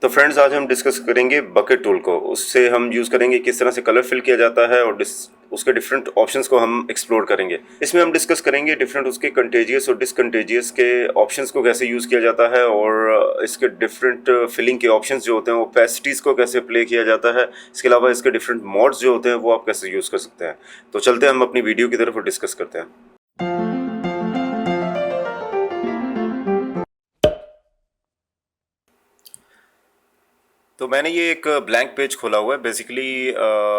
तो फ्रेंड्स आज हम डिस्कस करेंगे बकेट टूल को। उससे हम यूज़ करेंगे किस तरह से कलर फिल किया जाता है और उसके डिफरेंट ऑप्शंस को हम एक्सप्लोर करेंगे। इसमें हम डिस्कस करेंगे डिफरेंट उसके कंटेजियस और डिसकंटेजियस के ऑप्शंस को कैसे यूज़ किया जाता है और इसके डिफरेंट फिलिंग के ऑप्शंस जो होते हैं वो ओपेसिटीज़ को कैसे प्ले किया जाता है। इसके अलावा इसके डिफरेंट मोड्स जो होते हैं वो आप कैसे यूज़ कर सकते हैं। तो चलते हैं हम अपनी वीडियो की तरफ और डिस्कस करते हैं। तो मैंने ये एक ब्लैंक पेज खोला हुआ है। बेसिकली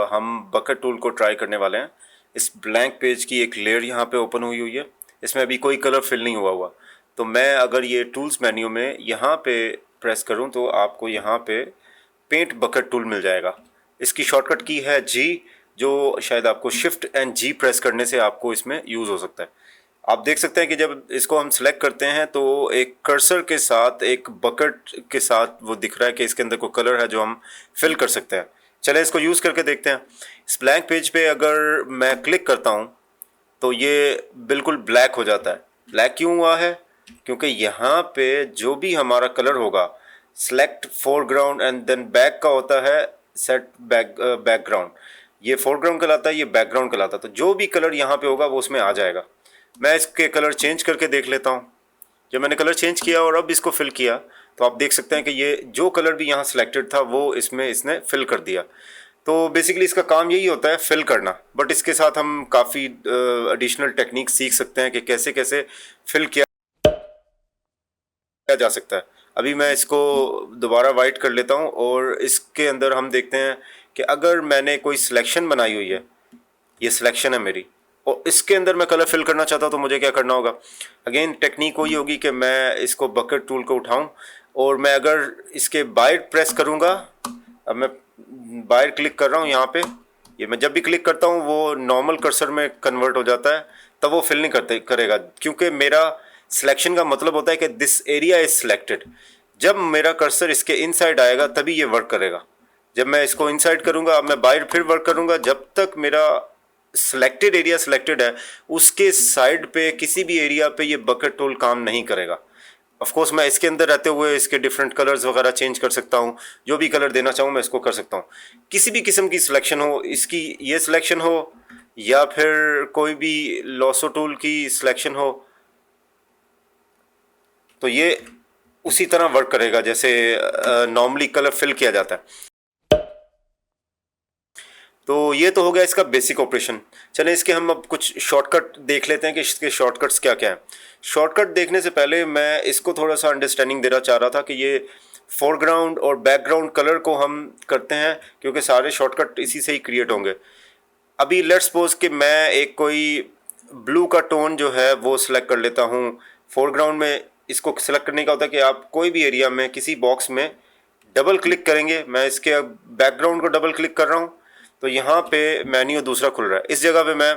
हम बकेट टूल को ट्राई करने वाले हैं। इस ब्लैंक पेज की एक लेयर यहाँ पे ओपन हुई हुई है। इसमें अभी कोई कलर फिल नहीं हुआ हुआ। तो मैं अगर ये टूल्स मेन्यू में यहाँ पे प्रेस करूँ तो आपको यहाँ पे पेंट बकेट टूल मिल जाएगा। इसकी शॉर्टकट की है जी, जो शायद आपको शिफ्ट एंड जी प्रेस करने से आपको इसमें यूज़ हो सकता है। आप देख सकते हैं कि जब इसको हम सिलेक्ट करते हैं तो एक कर्सर के साथ एक बकेट के साथ वो दिख रहा है कि इसके अंदर कोई कलर है जो हम फिल कर सकते हैं। चले इसको यूज़ करके देखते हैं। इस ब्लैंक पेज पे अगर मैं क्लिक करता हूँ तो ये बिल्कुल ब्लैक हो जाता है। ब्लैक क्यों हुआ है? क्योंकि यहाँ पे जो भी हमारा कलर होगा, select foreground and then back का होता है सेट बैकग्राउंड। ये फोरग्राउंड कहलाता है, ये बैकग्राउंड कहलाता है। तो जो भी कलर यहाँ पे होगा वो उसमें आ जाएगा। मैं इसके कलर चेंज करके देख लेता हूँ। जब मैंने कलर चेंज किया और अब इसको फिल किया तो आप देख सकते हैं कि ये जो कलर भी यहाँ सिलेक्टेड था वो इसमें इसने फिल कर दिया। तो बेसिकली इसका काम यही होता है, फिल करना। बट इसके साथ हम काफ़ी एडिशनल टेक्निक सीख सकते हैं कि कैसे कैसे फिल किया जा सकता है। अभी मैं इसको दोबारा वाइट कर लेता हूँ और इसके अंदर हम देखते हैं कि अगर मैंने कोई सिलेक्शन बनाई हुई है, ये सिलेक्शन है मेरी, और इसके अंदर मैं कलर फिल करना चाहता हूँ तो मुझे क्या करना होगा। अगेन टेक्निक वही होगी कि मैं इसको बकेट टूल को उठाऊँ और मैं अगर इसके बाहर प्रेस करूँगा, अब मैं बाहर क्लिक कर रहा हूँ यहाँ पे, ये मैं जब भी क्लिक करता हूँ वो नॉर्मल कर्सर में कन्वर्ट हो जाता है, तब वो फिल नहीं करेगा। क्योंकि मेरा सिलेक्शन का मतलब होता है कि दिस एरिया इज सिलेक्टेड। जब मेरा कर्सर इसके इनसाइड आएगा तभी ये वर्क करेगा। जब मैं इसको इनसाइड करूँगा, अब मैं बाहर फिर वर्क करूँगा, जब तक मेरा सिलेक्टेड एरिया सिलेक्टेड है उसके साइड पे किसी भी एरिया पे ये बकेट टूल काम नहीं करेगा। ऑफ कोर्स मैं इसके अंदर रहते हुए इसके डिफरेंट कलर्स वगैरह चेंज कर सकता हूँ। जो भी कलर देना चाहूँ मैं इसको कर सकता हूँ। किसी भी किस्म की सिलेक्शन हो, इसकी ये सिलेक्शन हो या फिर कोई भी लॉसो टूल की सिलेक्शन हो, तो ये उसी तरह वर्क करेगा जैसे नॉर्मली कलर फिल किया जाता है। तो ये तो हो गया इसका बेसिक ऑपरेशन। चलें इसके हम अब कुछ शॉर्टकट देख लेते हैं कि इसके शॉर्टकट्स क्या क्या हैं। शॉर्टकट देखने से पहले मैं इसको थोड़ा सा अंडरस्टैंडिंग देना चाह रहा था कि ये फोरग्राउंड और बैकग्राउंड कलर को हम करते हैं क्योंकि सारे शॉर्टकट इसी से ही क्रिएट होंगे। अभी लेट्स सपोज कि मैं एक कोई ब्लू का टोन जो है वो सिलेक्ट कर लेता हूँ। फोरग्राउंड में इसको सिलेक्ट करने का होता है कि आप कोई भी एरिया में किसी बॉक्स में डबल क्लिक करेंगे। मैं इसके बैकग्राउंड को डबल क्लिक कर रहा हूँ तो यहाँ पे मेन्यू दूसरा खुल रहा है। इस जगह पे मैं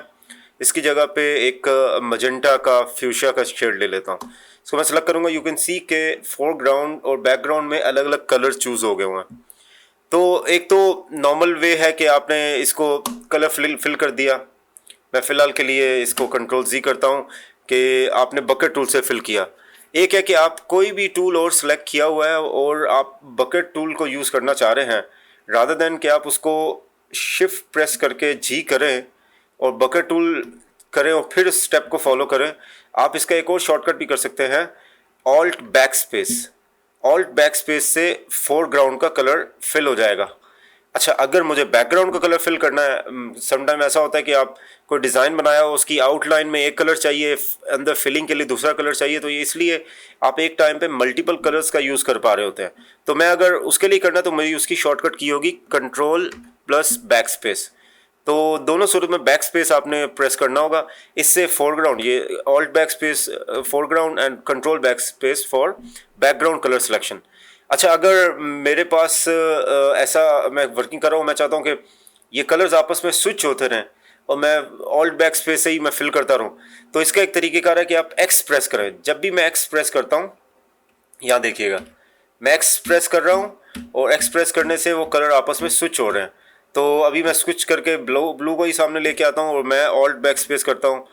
इसकी जगह पे एक मजेंटा का फ्यूशिया का शेड ले लेता हूँ। इसको मैं सेलेक्ट करूँगा। यू कैन सी के फोरग्राउंड और बैकग्राउंड में अलग अलग कलर चूज़ हो गए हुए हैं। तो एक तो नॉर्मल वे है कि आपने इसको कलर फिल कर दिया। मैं फ़िलहाल के लिए इसको कंट्रोल Z करता हूँ कि आपने बकेट टूल से फिल किया। एक है कि आप कोई भी टूल और सेलेक्ट किया हुआ है और आप बकेट टूल को यूज़ करना चाह रहे हैं, रादर देन कि आप उसको शिफ्ट प्रेस करके G करें और बकेट टूल करें और फिर स्टेप को फॉलो करें, आप इसका एक और शॉर्टकट भी कर सकते हैं, alt back space. Alt back space से फोरग्राउंड का कलर फिल हो जाएगा। अच्छा, अगर मुझे बैकग्राउंड का कलर फिल करना है, समटाइम ऐसा होता है कि आप कोई डिज़ाइन बनाया हो, उसकी आउटलाइन में एक कलर चाहिए, अंदर फिलिंग के लिए दूसरा कलर चाहिए, तो ये इसलिए आप एक टाइम पे मल्टीपल कलर्स का यूज़ कर पा रहे होते हैं। तो मैं अगर उसके लिए करना तो मेरी उसकी शॉर्टकट की होगी कंट्रोल प्लस बैक स्पेस। तो दोनों सूरत में बैक स्पेस आपने प्रेस करना होगा। इससे फोरग्राउंड, ये alt back space foreground and control back space for background colour selection. अच्छा, अगर मेरे पास ऐसा मैं वर्किंग कर रहा हूँ, मैं चाहता हूँ कि ये कलर्स आपस में स्विच होते रहें और मैं ऑल्ट बैक स्पेस से ही मैं फिल करता रहूँ, तो इसका एक तरीक़ेकार है कि आप एक्स प्रेस करें। जब भी मैं एक्स प्रेस करता हूँ, यहाँ देखिएगा मैं एक्स प्रेस कर रहा हूँ और एक्स प्रेस करने से वो कलर आपस में स्विच हो रहे हैं। तो अभी मैं स्विच करके ब्लू को ही सामने लेके आता हूँ और मैं ऑल्ट बैक स्पेस करता हूँ।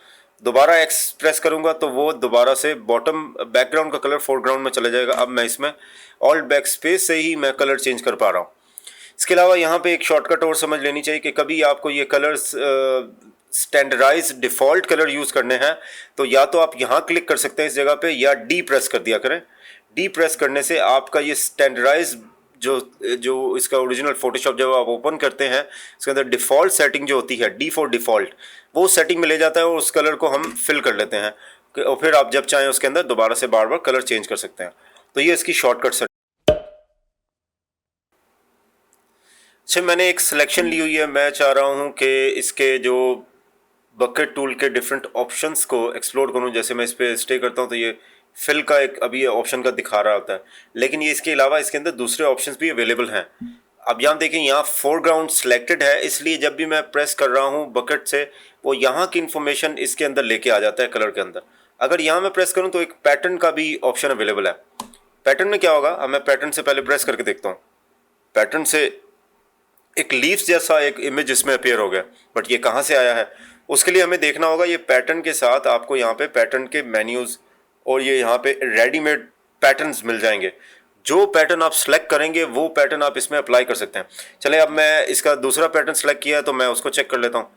दोबारा एक्स प्रेस करूंगा तो वो दोबारा से बॉटम बैकग्राउंड का कलर फोरग्राउंड में चला जाएगा। अब मैं इसमें ऑल्ट बैक स्पेस से ही मैं कलर चेंज कर पा रहा हूँ। इसके अलावा यहाँ पे एक शॉर्टकट और समझ लेनी चाहिए कि कभी आपको ये colours standardise default colour use करने हैं तो या तो आप यहाँ क्लिक कर सकते हैं इस जगह पे, या डी प्रेस कर दिया करें। डी प्रेस करने से आपका ये स्टैंडर्डाइज जो जो इसका ओरिजिनल फोटोशॉप जब आप ओपन करते हैं इसके अंदर डिफ़ॉल्ट सेटिंग जो होती है डी फॉर डिफ़ॉल्ट, वो सेटिंग में ले जाता है और उस कलर को हम फिल कर लेते हैं और फिर आप जब चाहें उसके अंदर दोबारा से बार बार कलर चेंज कर सकते हैं। तो ये इसकी शॉर्टकट सेटिंग। अच्छा, मैंने एक सिलेक्शन ली हुई है। मैं चाह रहा हूँ कि इसके जो बकेट टूल के डिफरेंट ऑप्शंस को एक्सप्लोर करूँ। जैसे मैं इस पर स्टे करता हूँ तो ये फिल का एक अभी ये ऑप्शन का दिखा रहा होता है, लेकिन ये इसके अलावा इसके अंदर दूसरे ऑप्शंस भी अवेलेबल हैं। अब यहाँ देखें, यहाँ फोरग्राउंड सिलेक्टेड है, इसलिए जब भी मैं प्रेस कर रहा हूँ बकेट से वो यहाँ की इन्फॉर्मेशन इसके अंदर लेके आ जाता है कलर के अंदर। अगर यहाँ मैं प्रेस करूँ तो एक पैटर्न का भी ऑप्शन अवेलेबल है। पैटर्न में क्या होगा, अब मैं पैटर्न से पहले प्रेस करके देखता हूँ। पैटर्न से एक लीव्स जैसा एक इमेज इसमें अपीयर हो गया, बट ये कहाँ से आया है उसके लिए हमें देखना होगा। ये पैटर्न के साथ आपको यहाँ पे पैटर्न के मेन्यूज़ और ये यहाँ पे रेडीमेड पैटर्न्स मिल जाएंगे। जो पैटर्न आप सेलेक्ट करेंगे वो पैटर्न आप इसमें अप्लाई कर सकते हैं। चले, अब मैं इसका दूसरा पैटर्न सेलेक्ट किया है तो मैं उसको चेक कर लेता हूँ।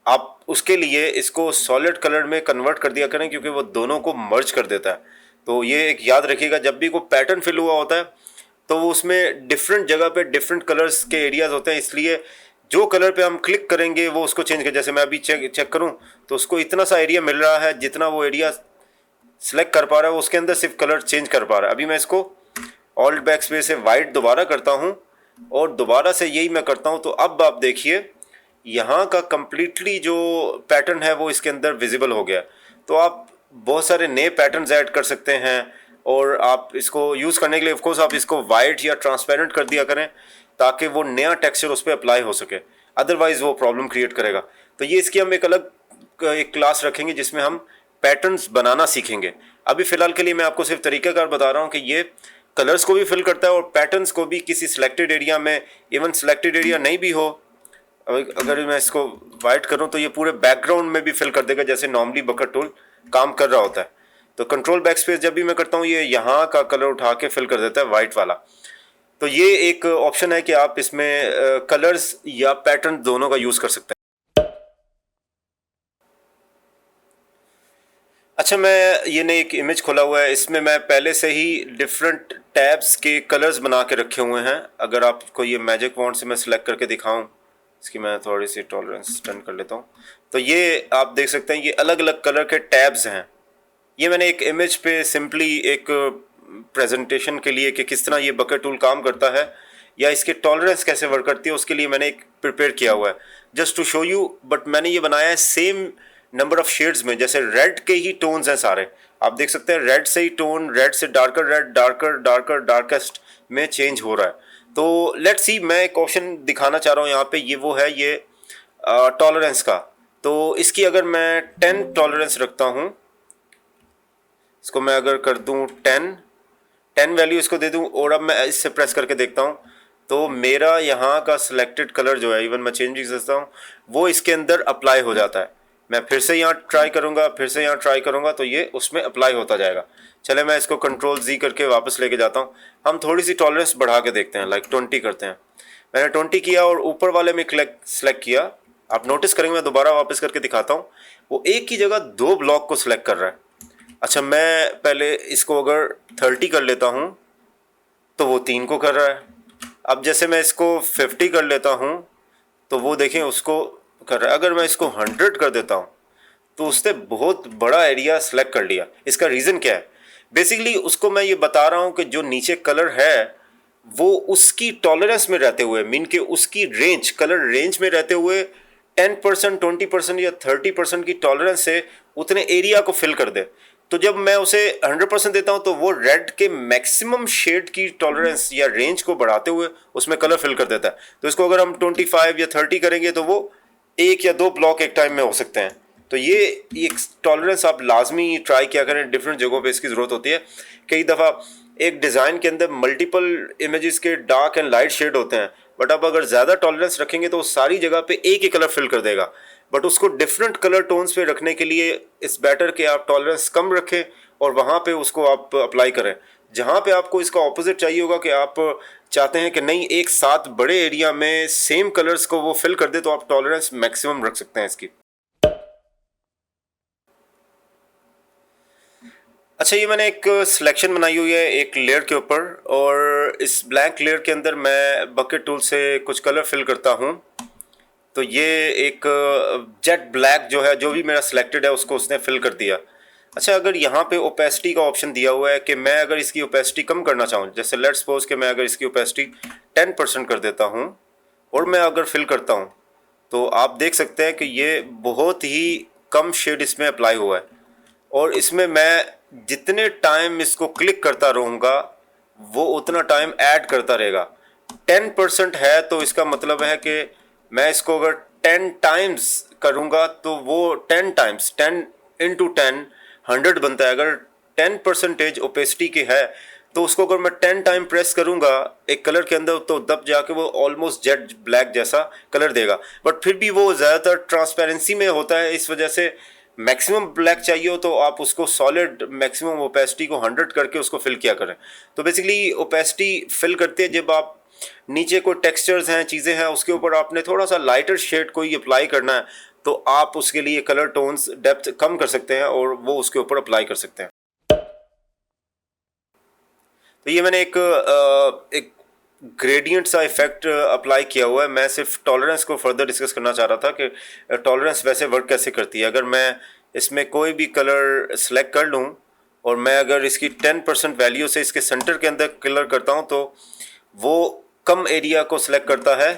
आप उसके लिए इसको सॉलिड कलर में कन्वर्ट कर दिया करें क्योंकि वो दोनों को मर्ज कर देता है। तो ये एक याद रखिएगा, जब भी कोई पैटर्न फिल हुआ होता है तो उसमें डिफरेंट जगह पे डिफरेंट कलर्स के एरियाज होते हैं, इसलिए जो कलर पे हम क्लिक करेंगे वो उसको चेंज कर। जैसे मैं अभी चेक करूं तो उसको इतना सा एरिया मिल रहा है, जितना वो एरिया सिलेक्ट कर पा रहा है उसके अंदर सिर्फ कलर चेंज कर पा रहा है। अभी मैं इसको ऑल्ट बैक स्पेस से वाइट दोबारा करता हूं और दोबारा से यही मैं करता हूं, तो अब आप देखिए यहाँ का कम्प्लीटली जो पैटर्न है वो इसके अंदर विजिबल हो गया। तो आप बहुत सारे नए पैटर्न्स ऐड कर सकते हैं और आप इसको यूज़ करने के लिए ऑफकोर्स आप इसको वाइट या ट्रांसपेरेंट कर दिया करें ताकि वो नया टेक्सचर उस पर अप्लाई हो सके, अदरवाइज़ वो प्रॉब्लम क्रिएट करेगा। तो ये इसकी हम एक अलग एक क्लास रखेंगे जिसमें हम पैटर्न्स बनाना सीखेंगे। अभी फ़िलहाल के लिए मैं आपको सिर्फ तरीक़ाकार बता रहा हूँ कि ये कलर्स को भी फिल करता है और पैटर्न्स को भी किसी सिलेक्टेड एरिया में, इवन सिलेक्टेड एरिया नहीं भी हो, अगर मैं इसको वाइट करूं तो ये पूरे बैकग्राउंड में भी फिल कर देगा जैसे नॉर्मली बकेट टूल काम कर रहा होता है। तो कंट्रोल बैक स्पेस जब भी मैं करता हूं ये यहाँ का कलर उठा के फिल कर देता है वाइट वाला। तो ये एक ऑप्शन है कि आप इसमें कलर्स या पैटर्न दोनों का यूज़ कर सकते हैं। अच्छा, मैं ये नई एक इमेज खोला हुआ है, इसमें मैं पहले से ही डिफरेंट टैब्स के कलर्स बना के रखे हुए हैं। अगर आपको ये मैजिक फॉन्ट से मैं सिलेक्ट करके दिखाऊं, इसकी मैं थोड़ी सी टॉलरेंस टर्न कर लेता हूँ, तो ये आप देख सकते हैं ये अलग अलग कलर के टैब्स हैं। ये मैंने एक इमेज पे सिंपली एक प्रेजेंटेशन के लिए कि किस तरह ये बकेट टूल काम करता है या इसके टॉलरेंस कैसे वर्क करती है उसके लिए मैंने एक प्रिपेयर किया हुआ है just to show you. But मैंने ये बनाया है सेम नंबर ऑफ शेड्स में, जैसे रेड के ही टोन्स हैं सारे। आप देख सकते हैं रेड से ही टोन, रेड से darker red, darker darker darkest में चेंज हो रहा है। तो लेट्स सी, मैं एक ऑप्शन दिखाना चाह रहा हूँ यहाँ पे, ये वो है ये टॉलरेंस का। तो इसकी अगर मैं 10 टॉलरेंस रखता हूँ, इसको मैं अगर कर दूँ 10 वैल्यू इसको दे दूँ और अब मैं इससे प्रेस करके देखता हूँ तो मेरा यहाँ का सिलेक्टेड कलर जो है, इवन मैं चेंज भी कर सकता हूँ, वो इसके अंदर अप्लाई हो जाता है। मैं फिर से यहाँ ट्राई करूँगा, फिर से यहाँ ट्राई करूँगा तो ये उसमें अप्लाई होता जाएगा। चले, मैं इसको कंट्रोल Z करके वापस लेके जाता हूँ। हम थोड़ी सी टॉलरेंस बढ़ा के देखते हैं, लाइक 20 करते हैं। मैंने 20 किया और ऊपर वाले में सेलेक्ट किया। आप नोटिस करेंगे, मैं दोबारा वापस करके दिखाता हूँ, वो एक ही जगह 2 ब्लॉक को सिलेक्ट कर रहा है। अच्छा, मैं पहले इसको अगर 30 कर लेता हूँ तो वो 3 को कर रहा है। अब जैसे मैं इसको 50 कर लेता हूँ तो वो देखें उसको कर रहा है। अगर मैं इसको 100 कर देता हूँ तो उसने बहुत बड़ा एरिया सेलेक्ट कर लिया। इसका रीज़न क्या है? बेसिकली उसको मैं ये बता रहा हूँ कि जो नीचे कलर है वो उसकी टॉलरेंस में रहते हुए, मीन के उसकी रेंज, कलर रेंज में रहते हुए 10%, 20% या 30% की टॉलरेंस से उतने एरिया को फिल कर दे। तो जब मैं उसे 100% देता हूँ तो वो रेड के मैक्सिमम शेड की टॉलरेंस या रेंज को बढ़ाते हुए उसमें कलर फिल कर देता है। तो इसको अगर हम 25 या 30 करेंगे तो वो 1 या 2 ब्लॉक एक टाइम में हो सकते हैं। तो ये एक टॉलरेंस आप लाजमी ट्राई किया करें, डिफरेंट जगहों पे इसकी ज़रूरत होती है। कई दफ़ा एक डिज़ाइन के अंदर मल्टीपल इमेजेस के डार्क एंड लाइट शेड होते हैं, बट आप अगर ज़्यादा टॉलरेंस रखेंगे तो सारी जगह पे एक ही कलर फिल कर देगा। बट उसको डिफरेंट कलर टोन्स पे रखने के लिए इट्स बेटर कि आप टॉलरेंस कम रखें और वहाँ पे उसको आप अप्लाई करें। जहाँ पे आपको इसका ऑपोजिट चाहिए होगा कि आप चाहते हैं कि नहीं एक साथ बड़े एरिया में सेम कलर्स को वो फिल कर दे, तो आप टॉलरेंस मैक्सिमम रख सकते हैं इसकी। अच्छा, ये मैंने एक सिलेक्शन बनाई हुई है एक लेयर के ऊपर, और इस ब्लैंक लेयर के अंदर मैं बकेट टूल से कुछ कलर फिल करता हूँ। तो ये एक जेट ब्लैक जो है, जो भी मेरा सिलेक्टेड है उसको उसने फिल कर दिया। अच्छा, अगर यहाँ पे ओपेसिटी का ऑप्शन दिया हुआ है कि मैं अगर इसकी ओपेसिटी कम करना चाहूँ, जैसे लेट्स सपोज कि मैं अगर इसकी ओपेसिटी 10% कर देता हूँ और मैं अगर फिल करता हूँ, तो आप देख सकते हैं कि ये बहुत ही कम शेड इसमें अप्लाई हुआ है, और इसमें मैं जितने टाइम इसको क्लिक करता रहूँगा वो उतना टाइम ऐड करता रहेगा। 10% है तो इसका मतलब है कि मैं इसको अगर 10 टाइम्स करूँगा तो वो 10 टाइम्स 10 इंटू 10 100 बनता है। अगर 10% ओपेसिटी की है तो उसको अगर मैं 10 टाइम प्रेस करूँगा एक कलर के अंदर, तो तब जाके वो ऑलमोस्ट जेट ब्लैक जैसा कलर देगा। बट फिर भी वो ज़्यादातर ट्रांसपेरेंसी में होता है, इस वजह से मैक्सिमम ब्लैक चाहिए हो तो आप उसको सॉलिड मैक्सिमम ओपेसिटी को 100 करके उसको फिल किया करें। तो बेसिकली ओपेसिटी फिल करते हैं जब आप नीचे कोई टेक्सचर्स हैं, चीज़ें हैं, उसके ऊपर आपने थोड़ा सा लाइटर शेड कोई अप्लाई करना है, तो आप उसके लिए कलर टोन्स डेप्थ कम कर सकते हैं और वो उसके ऊपर अप्लाई कर सकते हैं। तो ये मैंने एक ग्रेडियंट सा इफेक्ट अप्लाई किया हुआ है। मैं सिर्फ टॉलरेंस को फर्दर डिस्कस करना चाह रहा था कि टॉलरेंस वैसे वर्क कैसे करती है। अगर मैं इसमें कोई भी कलर सेलेक्ट कर लूँ और मैं अगर इसकी 10% वैल्यू से इसके सेंटर के अंदर कलर करता हूँ, तो वो कम एरिया को सिलेक्ट करता है।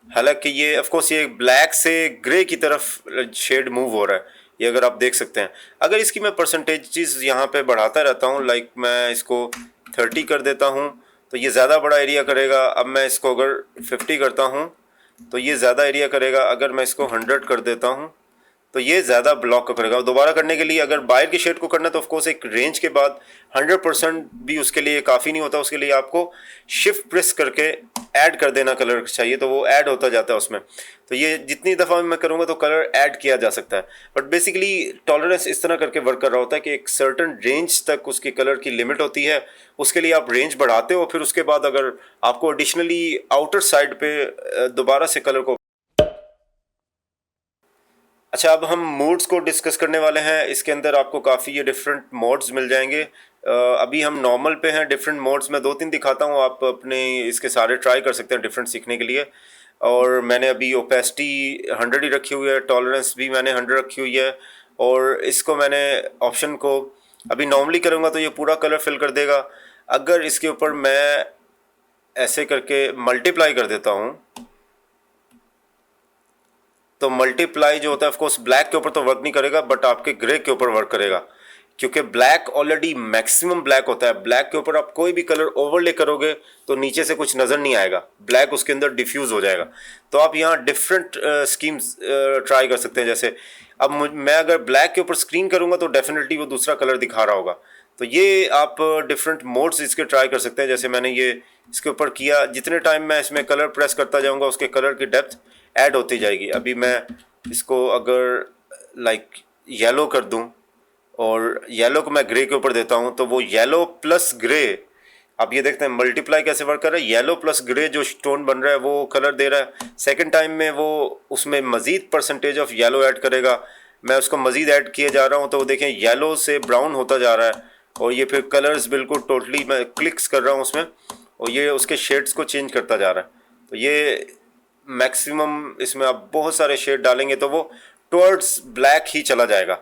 हालांकि ये ऑफकोर्स ये ब्लैक से ग्रे की तरफ शेड मूव हो रहा है, ये अगर आप देख सकते हैं। अगर इसकी मैं परसेंटेजेस यहाँ पे बढ़ाता रहता हूँ, लाइक मैं इसको 30 कर देता हूँ तो ये ज़्यादा बड़ा एरिया करेगा। अब मैं इसको अगर 50 करता हूँ तो ये ज़्यादा एरिया करेगा। अगर मैं इसको 100 कर देता हूँ तो ये ज़्यादा ब्लॉक करेगा। दोबारा करने के लिए अगर बाहर की शेड को करना है तो ऑफकोर्स एक रेंज के बाद 100% भी उसके लिए काफ़ी नहीं होता, उसके लिए आपको शिफ्ट प्रेस करके ऐड कर देना कलर चाहिए, तो वो ऐड होता जाता है उसमें। तो ये जितनी दफ़ा मैं करूँगा तो कलर ऐड किया जा सकता है। बट बेसिकली टॉलरेंस इस तरह करके वर्क कर रहा होता है कि एक सर्टन रेंज तक उसकी कलर की लिमिट होती है, उसके लिए आप रेंज बढ़ाते हो, फिर उसके बाद अगर आपको एडिशनली आउटर साइड पे दोबारा से कलर को। अच्छा, अब हम मोड्स को डिस्कस करने वाले हैं। इसके अंदर आपको काफ़ी ये डिफरेंट मोड्स मिल जाएंगे। अभी हम नॉर्मल पे हैं। डिफरेंट मोड्स में 2-3 दिखाता हूँ, आप अपने इसके सारे ट्राई कर सकते हैं डिफरेंट सीखने के लिए। और मैंने अभी ओपेसिटी 100 ही रखी हुई है, टॉलरेंस भी मैंने 100 रखी हुई है, और इसको मैंने ऑप्शन को अभी नॉर्मली करूँगा तो ये पूरा कलर फिल कर देगा। अगर इसके ऊपर मैं ऐसे करके मल्टीप्लाई कर देता हूँ तो मल्टीप्लाई जो होता है ऑफकोर्स ब्लैक के ऊपर तो वर्क नहीं करेगा, बट आपके ग्रे के ऊपर वर्क करेगा, क्योंकि ब्लैक ऑलरेडी मैक्सिमम ब्लैक होता है। ब्लैक के ऊपर आप कोई भी कलर ओवरले करोगे तो नीचे से कुछ नज़र नहीं आएगा, ब्लैक उसके अंदर डिफ्यूज़ हो जाएगा। तो आप यहाँ डिफरेंट स्कीम्स ट्राई कर सकते हैं। जैसे अब मैं अगर ब्लैक के ऊपर स्क्रीन करूँगा तो डेफिनेटली वो दूसरा कलर दिखा रहा होगा। तो ये आप डिफरेंट मोड्स इसके ट्राई कर सकते हैं। जैसे मैंने ये इसके ऊपर किया, जितने टाइम मैं इसमें कलर प्रेस करता जाऊँगा उसके कलर की डेप्थ ऐड होती जाएगी। अभी मैं इसको अगर लाइक येलो कर दूं और येलो को मैं ग्रे के ऊपर देता हूं तो वो येलो प्लस ग्रे, आप ये देखते हैं मल्टीप्लाई कैसे वर्क कर रहा है। येलो प्लस ग्रे जो स्टोन बन रहा है वो कलर दे रहा है। सेकंड टाइम में वो उसमें मज़ीद परसेंटेज ऑफ येलो ऐड करेगा। मैं उसको मज़ीद ऐड किए जा रहा हूँ तो वो देखें येलो से ब्राउन होता जा रहा है, और ये फिर कलर्स बिल्कुल टोटली मैं क्लिक्स कर रहा हूँ उसमें, और ये उसके शेड्स को चेंज करता जा रहा है। तो ये मैक्सिमम इसमें आप बहुत सारे शेड डालेंगे तो वो टुवर्ड्स ब्लैक ही चला जाएगा।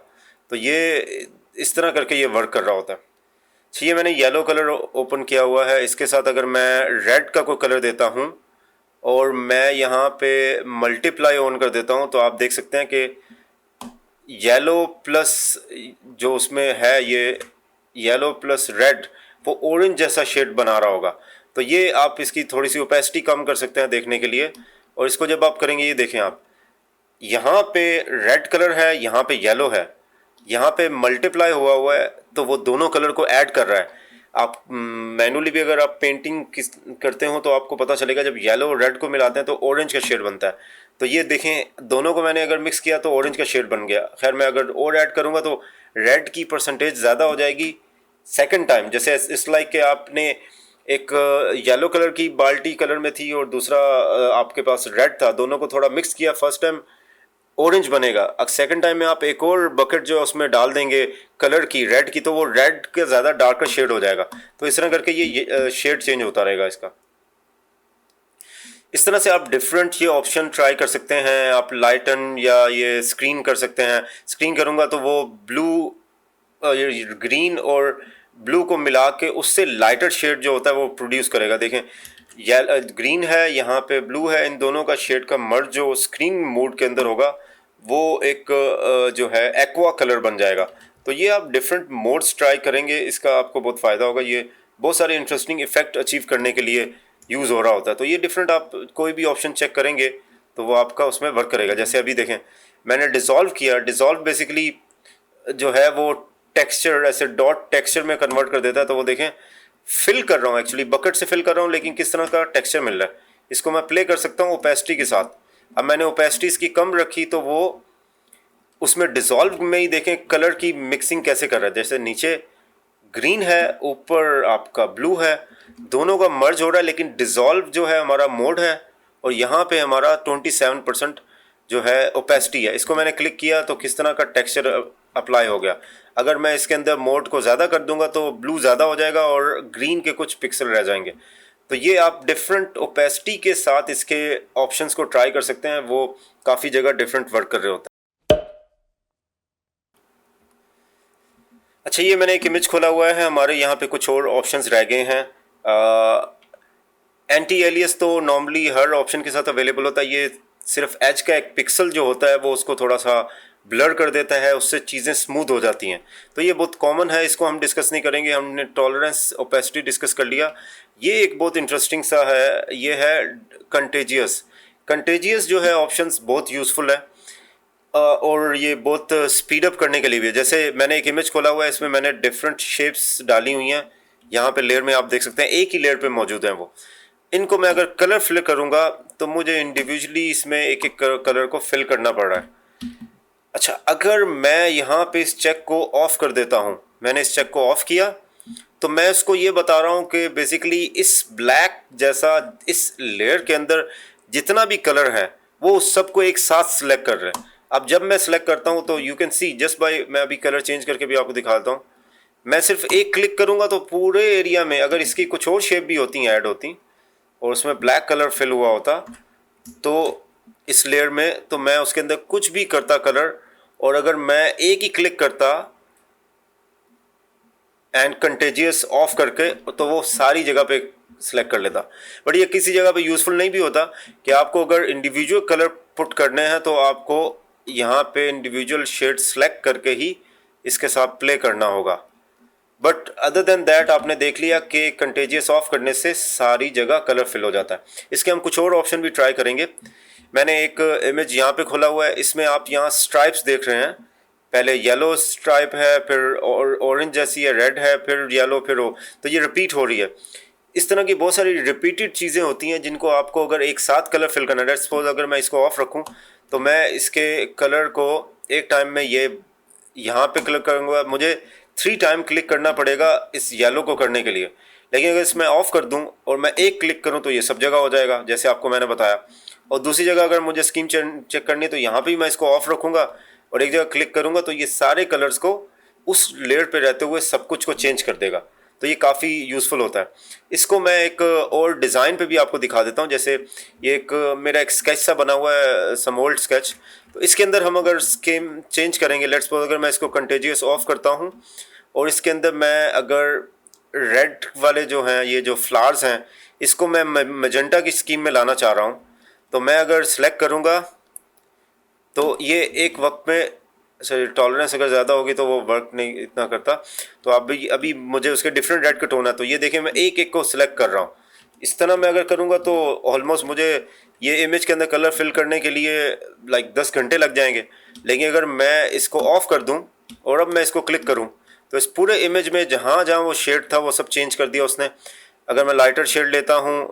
तो ये इस तरह करके ये वर्क कर रहा होता है। अच्छा, ये मैंने येलो कलर ओपन किया हुआ है। इसके साथ अगर मैं रेड का कोई कलर देता हूँ और मैं यहाँ पे मल्टीप्लाई ऑन कर देता हूँ तो आप देख सकते हैं कि येलो प्लस जो उसमें है, ये येलो प्लस रेड वो ऑरेंज जैसा शेड बना रहा होगा। तो ये आप इसकी थोड़ी सी ओपेसिटी कम कर सकते हैं देखने के लिए। और इसको जब आप करेंगे, ये देखें आप, यहाँ पे रेड कलर है, यहाँ पे येलो है, यहाँ पे मल्टीप्लाई हुआ हुआ है, तो वो दोनों कलर को ऐड कर रहा है। आप मैनुअली भी अगर आप पेंटिंग करते हो तो आपको पता चलेगा जब येलो और रेड को मिलाते हैं तो ऑरेंज का शेड बनता है। तो ये देखें दोनों को मैंने अगर मिक्स किया तो ऑरेंज का शेड बन गया। खैर मैं अगर और ऐड करूँगा तो रेड की परसेंटेज ज़्यादा हो जाएगी सेकंड टाइम। जैसे इस लाइक के आपने एक येलो कलर की बाल्टी कलर में थी और दूसरा आपके पास रेड था, दोनों को थोड़ा मिक्स किया, फर्स्ट टाइम ऑरेंज बनेगा। अब सेकंड टाइम में आप एक और बकेट जो है उसमें डाल देंगे कलर की रेड की, तो वो रेड के ज़्यादा डार्कर शेड हो जाएगा। तो इस तरह करके ये शेड चेंज होता रहेगा इसका। इस तरह से आप डिफरेंट ये ऑप्शन ट्राई कर सकते हैं। आप लाइटन या ये स्क्रीन कर सकते हैं। स्क्रीन करूँगा तो वो ब्लू, ग्रीन और ब्लू को मिला के उससे लाइटर शेड जो होता है वो प्रोड्यूस करेगा। देखें ग्रीन है, यहाँ पे ब्लू है, इन दोनों का शेड का मर्ज जो स्क्रीन मोड के अंदर होगा वो एक जो है एक्वा कलर बन जाएगा। तो ये आप डिफरेंट मोड्स ट्राई करेंगे, इसका आपको बहुत फ़ायदा होगा। ये बहुत सारे इंटरेस्टिंग इफेक्ट अचीव करने के लिए यूज़ हो रहा होता है। तो ये डिफरेंट आप कोई भी ऑप्शन चेक करेंगे तो वो आपका उसमें वर्क करेगा। जैसे अभी देखें मैंने डिज़ोल्व किया, डिज़ोल्व बेसिकली जो है वो टेक्सचर ऐसे डॉट टेक्सचर में कन्वर्ट कर देता है। तो वो देखें फिल कर रहा हूँ, एक्चुअली बकेट से फिल कर रहा हूँ, लेकिन किस तरह का टेक्सचर मिल रहा है। इसको मैं प्ले कर सकता हूँ ओपेसिटी के साथ। अब मैंने ओपेसिटी इसकी कम रखी तो वो उसमें डिज़ोल्व में ही देखें कलर की मिक्सिंग कैसे कर रहा है। जैसे नीचे ग्रीन है, ऊपर आपका ब्लू है, दोनों का मर्ज हो रहा है, लेकिन डिज़ोल्व जो है हमारा मोड है और यहाँ पे हमारा 27% जो है ओपेसिटी है। इसको मैंने क्लिक किया तो किस तरह का टेक्सचर अप्लाई हो गया। अगर मैं इसके अंदर मोड को ज़्यादा कर दूंगा तो ब्लू ज़्यादा हो जाएगा और ग्रीन के कुछ पिक्सल रह जाएंगे। तो ये आप डिफरेंट ओपेसिटी के साथ इसके ऑप्शंस को ट्राई कर सकते हैं, वो काफ़ी जगह डिफरेंट वर्क कर रहे होते हैं। अच्छा, ये मैंने एक इमेज खोला हुआ है, हमारे यहाँ पे कुछ और ऑप्शंस रह गए हैं। एंटी एलियस तो नॉर्मली हर ऑप्शन के साथ अवेलेबल होता है। ये सिर्फ एज का एक पिक्सल जो होता है वो उसको थोड़ा सा ब्लर कर देता है, उससे चीज़ें स्मूथ हो जाती हैं। तो ये बहुत कॉमन है, इसको हम डिस्कस नहीं करेंगे। हमने टॉलरेंस ओपेसिटी डिस्कस कर लिया। ये एक बहुत इंटरेस्टिंग सा है, ये है कंटेजियस। कंटेजियस जो है ऑप्शंस बहुत यूज़फुल है और ये बहुत स्पीड अप करने के लिए भी है। जैसे मैंने एक इमेज खोला हुआ है, इसमें मैंने डिफरेंट शेप्स डाली हुई हैं। यहाँ पे लेयर में आप देख सकते हैं एक ही लेयर पे मौजूद हैं वो। इनको मैं अगर कलर फिल करूँगा तो मुझे इंडिविजुअली इसमें एक एक कलर को फिल करना पड़ रहा है। अच्छा, अगर मैं यहाँ पे इस चेक को ऑफ कर देता हूँ, मैंने इस चेक को ऑफ किया तो मैं इसको ये बता रहा हूँ कि बेसिकली इस ब्लैक जैसा इस लेयर के अंदर जितना भी कलर है वो सबको एक साथ सिलेक्ट कर रहे हैं। अब जब मैं सिलेक्ट करता हूँ तो you can see just by, मैं अभी कलर चेंज करके भी आपको दिखाता हूँ। मैं सिर्फ एक क्लिक करूँगा तो पूरे एरिया में अगर इसकी कुछ और शेप भी होती ऐड होती और उसमें ब्लैक कलर फिल हुआ होता तो इस लेयर में, तो मैं उसके अंदर कुछ भी करता कलर, और अगर मैं एक ही क्लिक करता एंड कंटेजियस ऑफ करके तो वो सारी जगह पे सिलेक्ट कर लेता। बट ये किसी जगह पे यूज़फुल नहीं भी होता कि आपको अगर इंडिविजुअल कलर पुट करने हैं तो आपको यहाँ पे इंडिविजुअल शेड सेलेक्ट करके ही इसके साथ प्ले करना होगा। बट अदर देन दैट आपने देख लिया कि कंटेजियस ऑफ करने से सारी जगह कलर फिल हो जाता है। इसके हम कुछ और ऑप्शन भी ट्राई करेंगे। मैंने एक इमेज यहाँ पे खोला हुआ है, इसमें आप यहाँ स्ट्राइप्स देख रहे हैं। पहले येलो स्ट्राइप है, फिर ऑरेंज जैसी है, रेड है, फिर येलो, फिर वो, तो ये रिपीट हो रही है। इस तरह की बहुत सारी रिपीटेड चीज़ें होती हैं जिनको आपको अगर एक साथ कलर फिल करना है। लेट्स सपोज अगर मैं इसको ऑफ रखूं तो मैं इसके कलर को एक टाइम में ये यहाँ पे क्लिक करूँगा, मुझे 3 टाइम क्लिक करना पड़ेगा इस येलो को करने के लिए। लेकिन अगर इसमें ऑफ कर दूं और मैं एक क्लिक करूं तो ये सब जगह हो जाएगा, जैसे आपको मैंने बताया। और दूसरी जगह अगर मुझे स्कीम चेक करनी है तो यहाँ पे भी मैं इसको ऑफ रखूँगा और एक जगह क्लिक करूँगा तो ये सारे कलर्स को उस लेयर पे रहते हुए सब कुछ को चेंज कर देगा। तो ये काफ़ी यूज़फुल होता है। इसको मैं एक और डिज़ाइन पे भी आपको दिखा देता हूँ। जैसे ये एक मेरा एक स्केच सा बना हुआ है, सम ओल्ड स्केच। तो इसके अंदर हम अगर स्कीम चेंज करेंगे, लेट्स सपोज अगर मैं इसको कंटेजियस ऑफ करता हूँ और इसके अंदर मैं अगर रेड वाले जो हैं, ये जो फ्लावर्स हैं, इसको मैं मैजेंटा की स्कीम में लाना चाह रहा हूँ, तो मैं अगर सेलेक्ट करूँगा तो ये एक वक्त में, सॉरी टॉलरेंस अगर ज़्यादा होगी तो वो वर्क नहीं इतना करता। तो अभी मुझे उसके डिफरेंट रेड कट होना है, तो ये देखिए मैं एक एक को सिलेक्ट कर रहा हूँ। इस तरह मैं अगर करूँगा तो ऑलमोस्ट मुझे ये इमेज के अंदर कलर फिल करने के लिए लाइक 10 घंटे लग जाएंगे। लेकिन अगर मैं इसको ऑफ कर दूँ और अब मैं इसको क्लिक करूँ तो इस पूरे इमेज में जहाँ जहाँ वो शेड था वो सब चेंज कर दिया उसने। अगर मैं लाइटर शेड लेता हूँ,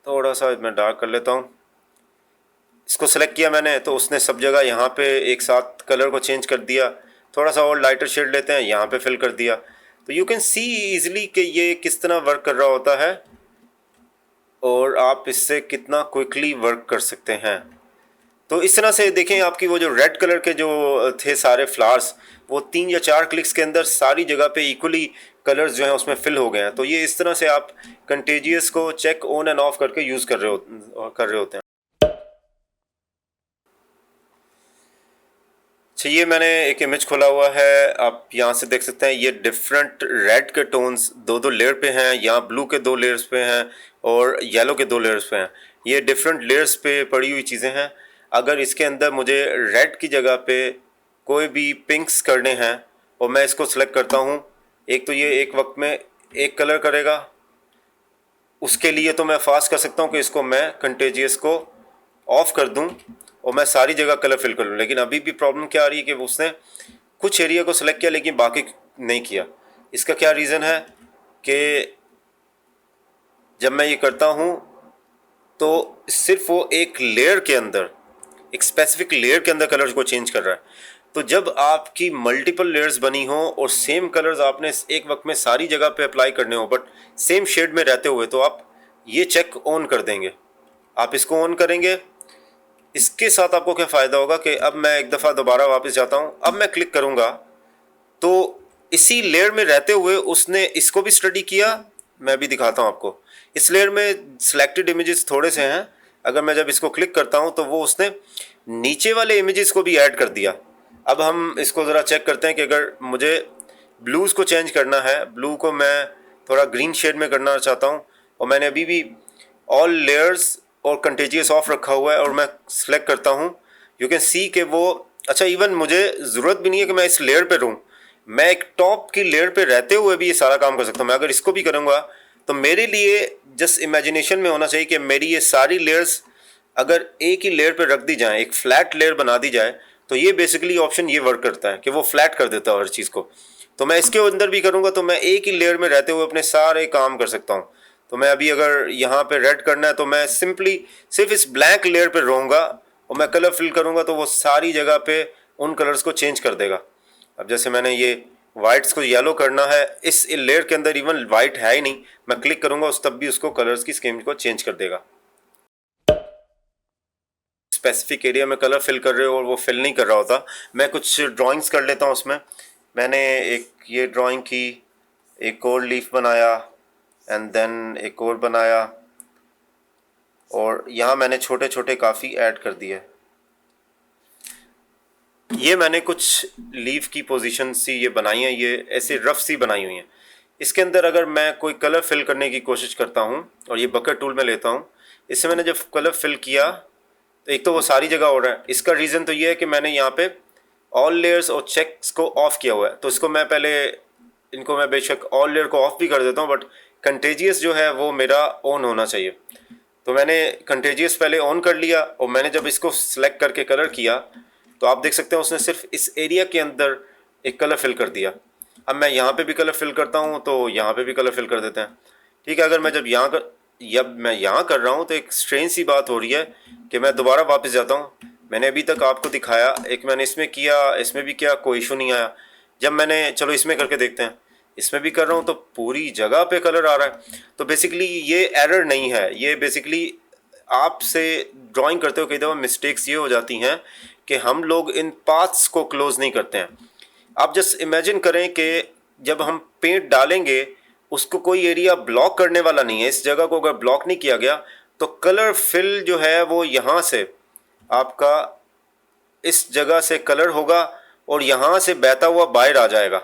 थोड़ा सा मैं डार्क कर लेता हूँ, इसको सेलेक्ट किया मैंने तो उसने सब जगह यहाँ पे एक साथ कलर को चेंज कर दिया। थोड़ा सा और लाइटर शेड लेते हैं, यहाँ पे फिल कर दिया। तो यू कैन सी इजीली कि ये किस तरह वर्क कर रहा होता है और आप इससे कितना क्विकली वर्क कर सकते हैं। तो इस तरह से देखें, आपकी वो जो रेड कलर के जो थे सारे फ्लावर्स, वो 3 या 4 क्लिक्स के अंदर सारी जगह पे इक्वली कलर्स जो हैं उसमें फिल हो गए हैं। तो ये इस तरह से आप कंटेजियस को चेक ऑन एंड ऑफ करके यूज़ कर रहे होते हैं। अच्छा, ये मैंने एक इमेज खोला हुआ है, आप यहाँ से देख सकते हैं। ये डिफरेंट रेड के टोन्स दो दो लेयर पे हैं, यहाँ ब्लू के 2 लेयर्स पे हैं और येलो के 2 लेयर्स पे हैं। ये डिफरेंट लेयर्स पे पड़ी हुई चीज़ें हैं। अगर इसके अंदर मुझे रेड की जगह पे कोई भी पिंक्स करने हैं और मैं इसको सेलेक्ट करता हूँ, एक तो ये एक वक्त में एक कलर करेगा। उसके लिए तो मैं फास्ट कर सकता हूँ कि इसको मैं कंटेजियस को ऑफ कर दूँ और मैं सारी जगह कलर फिल कर लूँ। लेकिन अभी भी प्रॉब्लम क्या आ रही है कि उसने कुछ एरिया को सिलेक्ट किया लेकिन बाकी नहीं किया। इसका क्या रीज़न है कि जब मैं ये करता हूँ तो सिर्फ वो एक लेयर के अंदर, एक स्पेसिफिक लेयर के अंदर कलर्स को चेंज कर रहा है। तो जब आपकी मल्टीपल लेयर्स बनी हो और सेम कलर्स आपने एक वक्त में सारी जगह पे अप्लाई करने हो बट सेम शेड में रहते हुए, तो आप ये चेक ऑन कर देंगे। आप इसको ऑन करेंगे, इसके साथ आपको क्या फ़ायदा होगा कि अब मैं एक दफ़ा दोबारा वापस जाता हूँ, अब मैं क्लिक करूँगा तो इसी लेयर में रहते हुए उसने इसको भी स्टडी किया। मैं भी दिखाता हूँ आपको। इस लेयर में सिलेक्टेड इमेजेस थोड़े से हैं। अगर मैं जब इसको क्लिक करता हूँ तो वो उसने नीचे वाले इमेजेस को भी ऐड कर दिया। अब हम इसको ज़रा चेक करते हैं कि अगर मुझे ब्लूज़ को चेंज करना है, ब्लू को मैं थोड़ा ग्रीन शेड में करना चाहता हूँ और मैंने अभी भी ऑल लेयर्स और कंटेजियस ऑफ रखा हुआ है और मैं सेलेक्ट करता हूँ, यू कैन सी कि वो अच्छा, इवन मुझे ज़रूरत भी नहीं है कि मैं इस लेयर पे रहूँ, मैं एक टॉप की लेयर पे रहते हुए भी ये सारा काम कर सकता हूँ। मैं अगर इसको भी करूँगा तो मेरे लिए जस्ट इमेजिनेशन में होना चाहिए कि मेरी ये सारी लेयर्स अगर एक ही लेयर पे रख दी जाए, एक फ्लैट लेयर बना दी जाए, तो ये बेसिकली ऑप्शन ये वर्क करता है कि वो फ्लैट कर देता है हर चीज़ को। तो मैं इसके अंदर भी करूँगा तो मैं एक ही लेयर में रहते हुए अपने सारे काम कर सकता हूँ। तो मैं अभी अगर यहाँ पे रेड करना है तो मैं सिंपली सिर्फ इस ब्लैक लेयर पे रहूँगा और मैं कलर फिल करूँगा तो वो सारी जगह पे उन कलर्स को चेंज कर देगा। अब जैसे मैंने ये वाइट्स को येलो करना है, इस लेयर के अंदर इवन वाइट है ही नहीं, मैं क्लिक करूँगा उस तब भी उसको कलर्स की स्कीम को चेंज कर देगा। स्पेसिफिक एरिया में कलर फिल कर रहे हो और वो फिल नहीं कर रहा होता। मैं कुछ ड्राइंग्स कर लेता हूँ उसमें। मैंने एक ये ड्राइंग की, एक और लीफ बनाया एंड देन एक और बनाया और यहाँ मैंने छोटे छोटे काफ़ी ऐड कर दिए। ये मैंने कुछ लीफ की पोजीशन सी ये बनाई है, ये ऐसे रफ सी बनाई हुई हैं। इसके अंदर अगर मैं कोई कलर फिल करने की कोशिश करता हूँ और ये बकेट टूल में लेता हूँ, इससे मैंने जब कलर फिल किया तो एक तो वो सारी जगह हो रहा है। इसका रीज़न तो ये है कि मैंने यहाँ पे ऑल लेयर्स और चेक्स को ऑफ़ किया हुआ है। तो इसको मैं पहले, इनको मैं बेशक ऑल लेयर को ऑफ भी कर देता हूँ बट कंटेजियस जो है वो मेरा ऑन होना चाहिए। तो मैंने कंटेजियस पहले ऑन कर लिया और मैंने जब इसको सिलेक्ट करके कलर किया तो आप देख सकते हैं उसने सिर्फ इस एरिया के अंदर एक कलर फिल कर दिया। अब मैं यहाँ पे भी कलर फिल करता हूँ तो यहाँ पे भी कलर फिल कर देते हैं। ठीक है, अगर मैं जब मैं यहाँ कर रहा हूँ तो एक स्ट्रेंज सी बात हो रही है कि मैं दोबारा वापस जाता हूँ। मैंने अभी तक आपको दिखाया, एक मैंने इसमें किया, इसमें भी किया, कोई इशू नहीं आया। जब मैंने चलो इसमें करके देखते हैं, इसमें भी कर रहा हूँ तो पूरी जगह पे कलर आ रहा है। तो बेसिकली ये एरर नहीं है, ये बेसिकली आपसे ड्राइंग करते हुए कई दफ़ा मिस्टेक्स ये हो जाती हैं कि हम लोग इन पाथ्स को क्लोज़ नहीं करते हैं। आप जस्ट इमेजिन करें कि जब हम पेंट डालेंगे उसको कोई एरिया ब्लॉक करने वाला नहीं है। इस जगह को अगर ब्लॉक नहीं किया गया तो कलर फिल जो है वो यहाँ से आपका इस जगह से कलर होगा और यहाँ से बहता हुआ बाहर आ जाएगा।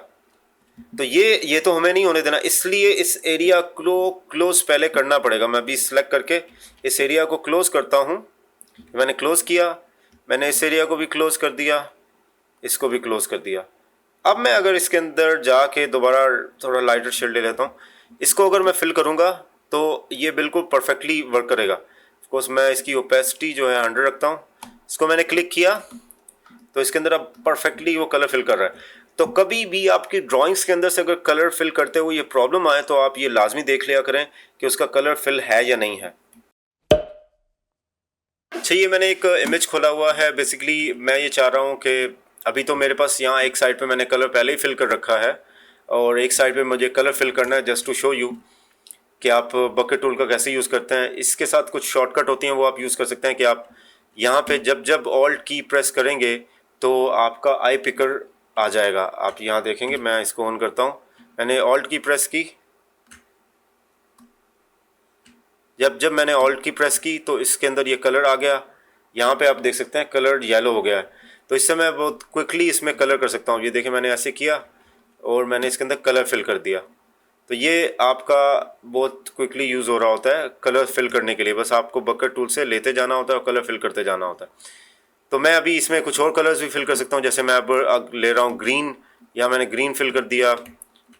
तो ये तो हमें नहीं होने देना, इसलिए इस एरिया को क्लोज पहले करना पड़ेगा। मैं अभी सिलेक्ट करके इस एरिया को क्लोज करता हूँ। मैंने क्लोज किया, मैंने इस एरिया को भी क्लोज कर दिया, इसको भी क्लोज कर दिया। अब मैं अगर इसके अंदर जाके दोबारा थोड़ा लाइटर शेड ले लेता हूँ, इसको अगर मैं फिल करूँगा तो ये बिल्कुल परफेक्टली वर्क करेगा। ऑफकोर्स मैं इसकी ओपेसिटी जो है 100 रखता हूँ। इसको मैंने क्लिक किया तो इसके अंदर अब परफेक्टली वो कलर फिल कर रहा है। तो कभी भी आपकी ड्राइंग्स के अंदर से अगर कलर फिल करते हुए ये प्रॉब्लम आए तो आप ये लाजमी देख लिया करें कि उसका कलर फिल है या नहीं है। अच्छा, ये मैंने एक इमेज खोला हुआ है। बेसिकली मैं ये चाह रहा हूँ कि अभी तो मेरे पास यहाँ एक साइड पे मैंने कलर पहले ही फिल कर रखा है और एक साइड पे मुझे कलर फिल करना है, जस्ट टू शो यू कि आप बकेट टूल का कैसे यूज़ करते हैं। इसके साथ कुछ शॉर्टकट होती हैं, वो आप यूज़ कर सकते हैं कि आप यहाँ पे जब जब ऑल्ट की प्रेस करेंगे तो आपका आई पिकर आ जाएगा। आप यहाँ देखेंगे, मैं इसको ऑन करता हूँ, मैंने ऑल्ट की प्रेस की, जब जब मैंने ऑल्ट की प्रेस की तो इसके अंदर ये कलर आ गया। यहाँ पे आप देख सकते हैं कलर येलो हो गया है। तो इससे मैं बहुत क्विकली इसमें कलर कर सकता हूँ। ये देखिए, मैंने ऐसे किया और मैंने इसके अंदर कलर फिल कर दिया। तो ये आपका बहुत क्विकली यूज़ हो रहा होता है कलर फिल करने के लिए। बस आपको बकेट टूल से लेते जाना होता है और कलर फिल करते जाना होता है। तो मैं अभी इसमें कुछ और कलर्स भी फिल कर सकता हूँ। जैसे मैं अब ले रहा हूँ ग्रीन, या मैंने ग्रीन फिल कर दिया।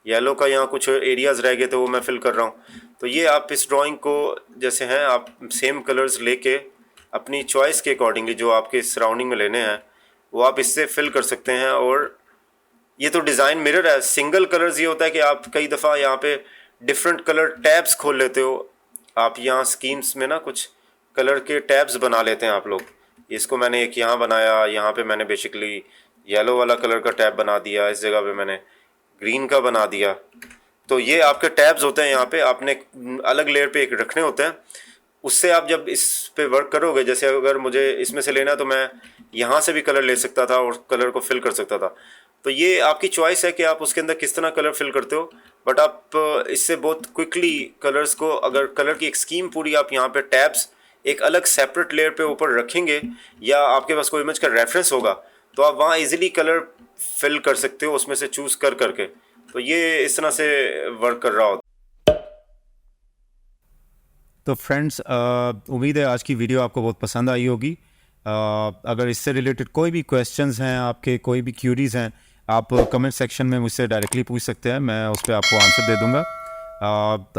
येलो का यहाँ कुछ एरियाज़ रह गए थे, वो मैं फिल कर रहा हूँ। तो ये आप इस ड्राइंग को जैसे हैं, आप सेम कलर्स लेके अपनी चॉइस के अकॉर्डिंगली जो आपके सराउंडिंग में लेने हैं वो आप इससे फिल कर सकते हैं। और ये तो डिज़ाइन मिरर है। सिंगल कलर्स ये होता है कि आप कई दफ़ा यहाँ पे डिफरेंट कलर टैब्स खोल लेते हो। आप यहाँ स्कीम्स में ना कुछ कलर के टैब्स बना लेते हैं आप लोग। इसको मैंने एक यहाँ बनाया, यहाँ पे मैंने बेसिकली येलो वाला कलर का टैब बना दिया, इस जगह पे मैंने ग्रीन का बना दिया। तो ये आपके टैब्स होते हैं, यहाँ पे आपने अलग लेयर पे एक रखने होते हैं। उससे आप जब इस पे वर्क करोगे, जैसे अगर मुझे इसमें से लेना तो मैं यहाँ से भी कलर ले सकता था और कलर को फिल कर सकता था। तो ये आपकी चॉइस है कि आप उसके अंदर किस तरह कलर फिल करते हो। बट आप इससे बहुत क्विकली कलर्स को, अगर कलर की एक स्कीम पूरी आप यहाँ पे टैब्स एक अलग सेपरेट लेयर पे ऊपर रखेंगे, या आपके पास कोई इमेज का रेफरेंस होगा, तो आप वहाँ इजीली कलर फिल कर सकते हो उसमें से चूज़ कर करके। तो ये इस तरह से वर्क कर रहा होता। तो फ्रेंड्स, उम्मीद है आज की वीडियो आपको बहुत पसंद आई होगी। अगर इससे रिलेटेड कोई भी क्वेश्चंस हैं आपके, कोई भी क्यूरीज़ हैं, आप कमेंट सेक्शन में मुझसे डायरेक्टली पूछ सकते हैं, मैं उस पर आपको आंसर दे दूंगा।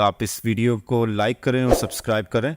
आप इस वीडियो को लाइक करें और सब्सक्राइब करें